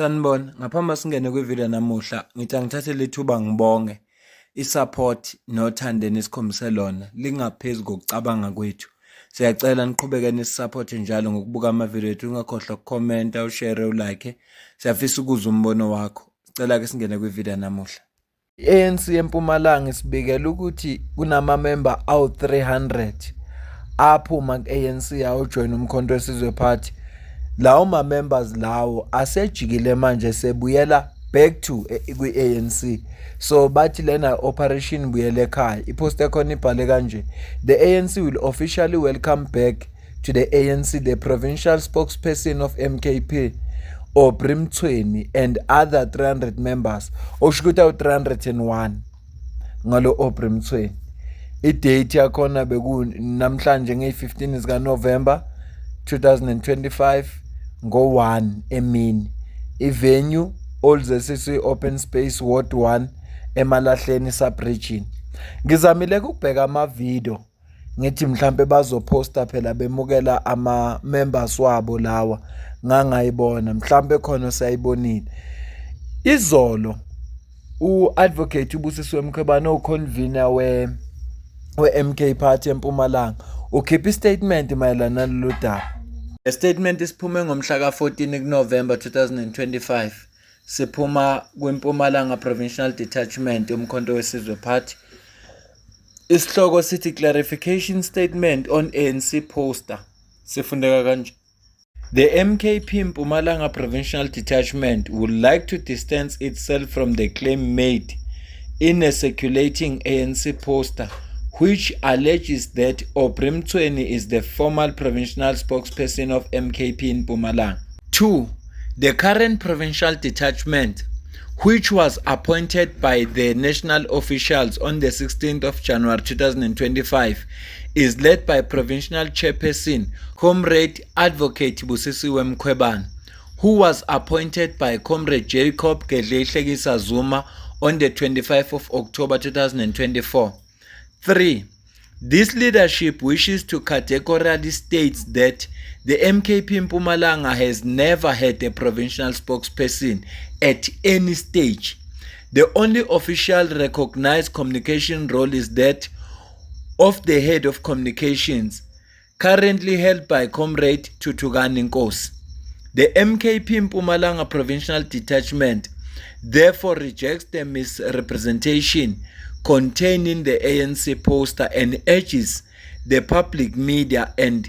Sanibona, ngaphambi singene kwivideo namuhla, ngithi angithathe lethuba ngibonge i-support nothando nesikhombise lona lingaphezu kokucabanga kwethu. Siyacela niqhubeke nisiphote njalo ngokubuka amavideo ethu, ungakhohlwa ukukhomenta, ushare, ulike. Siyafisa ukuzwa umbono wakho. Sicela ke singene kwivideo namuhla. I-ANC eMpumalanga isibikela ukuthi kunama-member awu-300 aphuma ku-ANC ayojoyina umkhonto wesizwe party. Lawo ma-members lawo asejikile manje sebuyela back to kwi-ANC. So bathi lena operation buyele ekhaya. Ipost ekhona ibhale kanje: the ANC will officially welcome back to the ANC the provincial spokesperson of MKP Aubrey Mthweni and other 300 members. Okusho ukuthi awu-301 ngalo Aubrey Mthweni. I-date yakhona bekunamhlanje nge-15 zikaNovember 2025 ngo-1 emini. I-venue Old ZCC Open Space Ward 1 eMalahleni sub-region. Ngizamile ukubheka amavideo ngithi mhlambe bazoposta phela bemukela ama-members wabo lawa, ngangayibona mhlambe khona sayibonile. Izolo u-advocate uBusisiwe Mkhwebane oconvener we-MK Party eMpumalanga ukhipha istatement mayelana nalolu daba. Le statement isiphume ngomhla ka-14 kuNovember 2025. Siphuma kwiMpumalanga Provincial Detachment yomkhonto wesizwe party. Isihloko sithi clarification statement on ANC poster. Sifundeka kanje: the MKP Mpumalanga Provincial Detachment would like to distance itself from the claim made in a circulating ANC poster which alleges that Aubrey Mthweni is the formal provincial spokesperson of MKP in Mpumalanga. 2. The current provincial detachment, which was appointed by the national officials on the 16th of January 2025, is led by provincial chairperson Comrade Advocate Busisiwe Mkhwebane, who was appointed by Comrade Jacob Gedleyihlekisa Zuma on the 25th of October 2024. 3. This leadership wishes to categorically state that the MKP Mpumalanga has never had a provincial spokesperson at any stage. The only official recognized communication role is that of the head of communications, currently held by Comrade Thuthukani Nkosi. The MKP Mpumalanga Provincial Detachment therefore rejects the misrepresentation contained in the ANC poster and urges the public, media and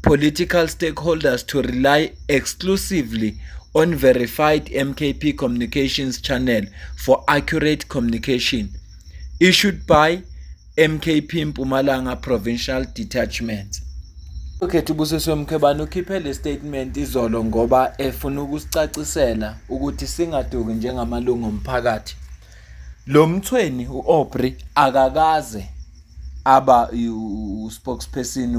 political stakeholders to rely exclusively on verified MKP communications channel for accurate communication. Issued by MKP Mpumalanga Provincial Detachment. Okay, uBusisiwe Mkhwebane ukhiphe le statement izolo ngoba efuna ukusicacisela ukuthi singaduki njengamalungu omphakathi. Lo Mthweni uAubrey akakaze aba u-spokesperson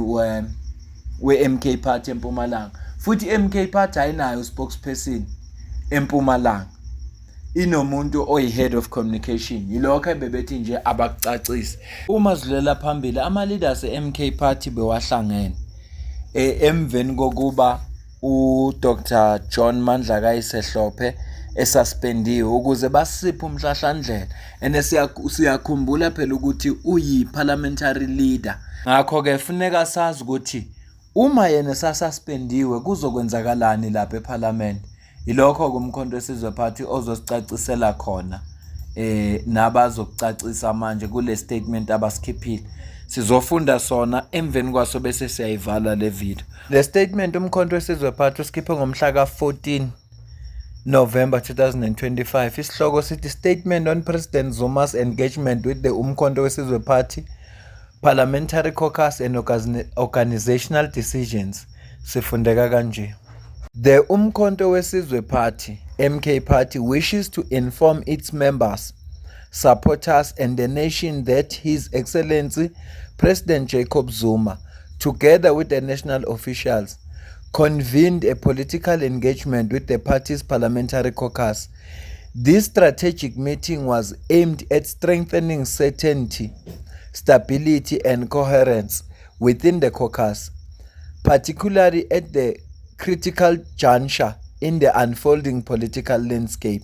we-MK Party eMpumalanga, futhi MK Party ayinayo u-spokesperson eMpumalanga, inomuntu oyi-head of communication. Yilokho bebethi nje abakucacise. Uma sidlulela phambili, ama-leaders e-MK Party bewahlangene emveni kokuba uDr John Mandla Kayisehlophe esuspendiwe ukuze basiphe umhlahlandlela, and siyakhumbula phela ukuthi uyi-parliamentary leader. Ngakho-ke funeka sazi ukuthi uma yena sasuspendiwe kuzokwenzakalani lapha eParliament. Yilokho-ke umkhonto wesizwe party ozosicacisela khona nabazokucacisa manje kule statement abasikhiphile. Sizofunda sona emveni kwaso bese siyayivala le video. Le statement umkhonto wesizwe party usikhiphe ngomhla ka-14 November 2025. Isihloko sithi statement on President Zuma's engagement with the umkhonto wesizwe party parliamentary caucus and organizational decisions. Sifundeka kanje: the umkhonto wesizwe party MK Party wishes to inform its members, supporters and the nation that His Excellency President Jacob Zuma, together with the national officials, convened a political engagement with the party's parliamentary caucus. This strategic meeting was aimed at strengthening certainty, stability and coherence within the caucus, particularly at the critical juncture in the unfolding political landscape.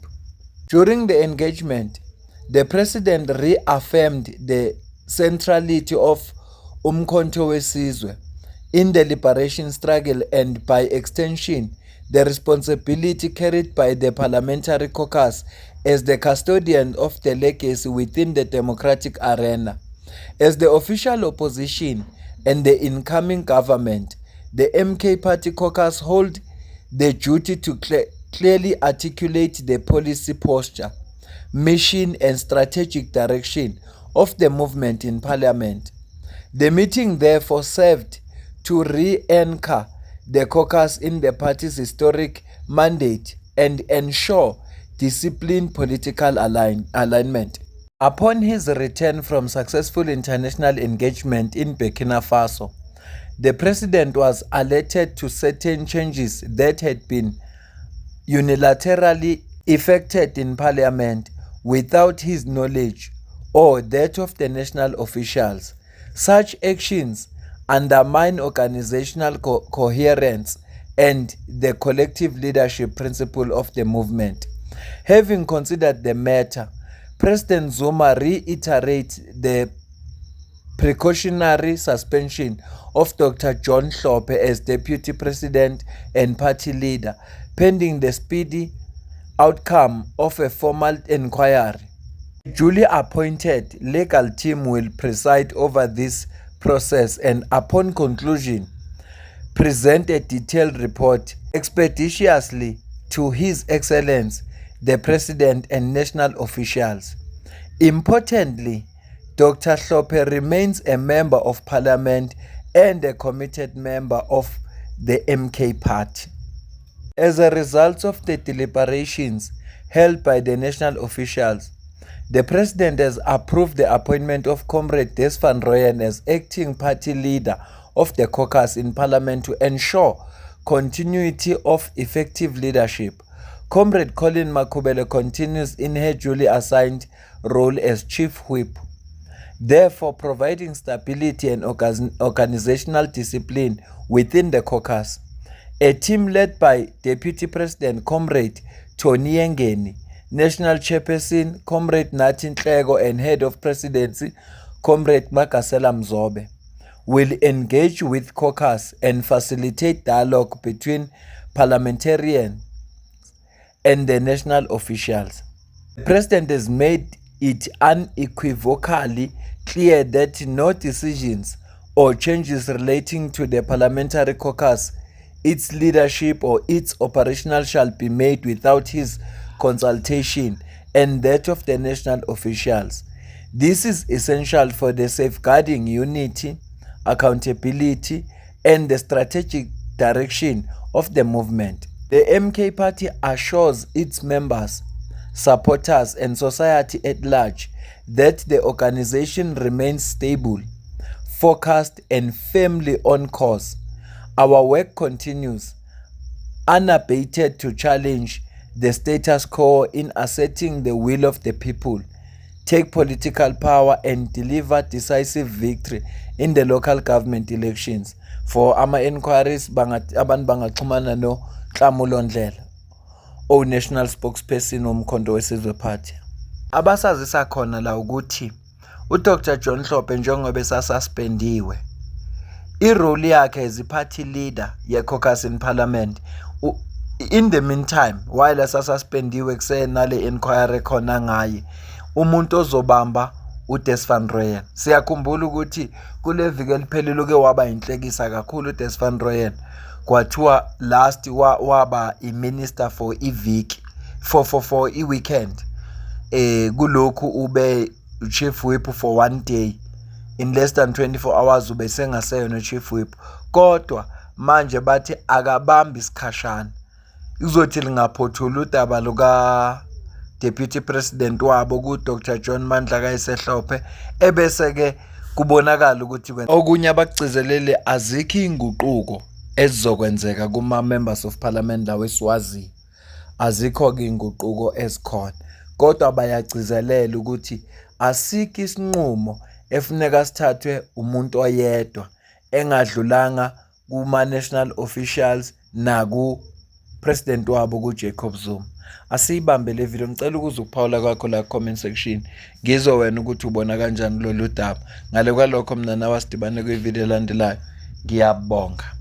During the engagement, the president reaffirmed the centrality of Umkhonto weSizwe in the liberation struggle and, by extension, the responsibility carried by the Parliamentary Caucus as the custodian of the legacy within the democratic arena. As the official opposition and the incoming government, the MK Party Caucus hold the duty to clearly articulate the policy posture, mission and strategic direction of the movement in Parliament. The meeting therefore served to re-anchor the caucus in the party's historic mandate and ensure disciplined political alignment. Upon his return from successful international engagement in Burkina Faso, the president was alerted to certain changes that had been unilaterally effected in parliament without his knowledge or that of the national officials. Such actions undermine organizational coherence and the collective leadership principle of the movement. Having considered the matter, President Zuma reiterates the precautionary suspension of Dr. John Hlophe as deputy president and party leader, pending the speedy outcome of a formal inquiry. A duly appointed legal team will preside over this process and, upon conclusion, present a detailed report expeditiously to His Excellency the President and national officials. Importantly, Dr. Hlophe remains a member of Parliament and a committed member of the MK Party. As a result of the deliberations held by the national officials, the President has approved the appointment of Comrade Des van Rooyen as acting party leader of the caucus in Parliament to ensure continuity of effective leadership. Comrade Colleen Makhubele continues in her duly assigned role as Chief Whip, therefore providing stability and organizational discipline within the caucus. A team led by Deputy President Comrade Tony Yengeni, National Chairperson Comrade Nathi Nhleko and Head of Presidency Comrade Magasela Mzobe will engage with caucus and facilitate dialogue between parliamentarians and the national officials. The President has made it unequivocally clear that no decisions or changes relating to the parliamentary caucus, its leadership or its operational shall be made without his consultation and that of the national officials. This is essential for the safeguarding unity, accountability, and the strategic direction of the movement. The MK Party assures its members, supporters, and society at large that the organization remains stable, focused, and firmly on course. Our work continues unabated to challenge the status quo in asserting the will of the people, take political power, and deliver decisive victory in the local government elections. For ama-inquiries, abantu bangaxhumana no Nhlamulo Ndlela, National Spokesperson womkhonto weSizwe Party. Abasazisa khona la ukuthi uDr. John Hlophe njengoba esasuspendiwe, irole yakhe as party leader ye-caucus in parliament, in the meantime while esasuspendiwe kusenale inquiry khona ngaye, umuntu ozobamba uDes van Rooyen. Siyakhumbula ukuthi kule viki eliphelile uke waba inhlekisa kakhulu uDes van Rooyen, kwathiwa last waba i-minister for iviki for i-weekend, kulokhu ube chief whip for one day, in less than 24 hours ube sengaseyo no chief whip. Kodwa manje bathi akabambi isikhashana, izothi lingaphothula udaba luka deputy president wabo ku Dr. John Mandla Kayisehlophe, ebese ke kubonakala ukuthi okunye abagcizelele azikho inguquko ezizokwenzeka kuma members of parliament la weSwazi. Azikho ke inguquko ezikhona, kodwa bayagcizelela ukuthi asikho isinqumo efuneka sithathwe umuntu oyedwa engadlulanga kuma national officials naku president wabo kuJacob Zuma. Asiyibambe le video, ngicela ukuze ukuphawula kwakho la comment section. Ngizwe wena ukuthi ubona kanjani lolu daba. Ngale kwalokho mina nawe sidibane kwivideo elandelayo. Ngiyabonga.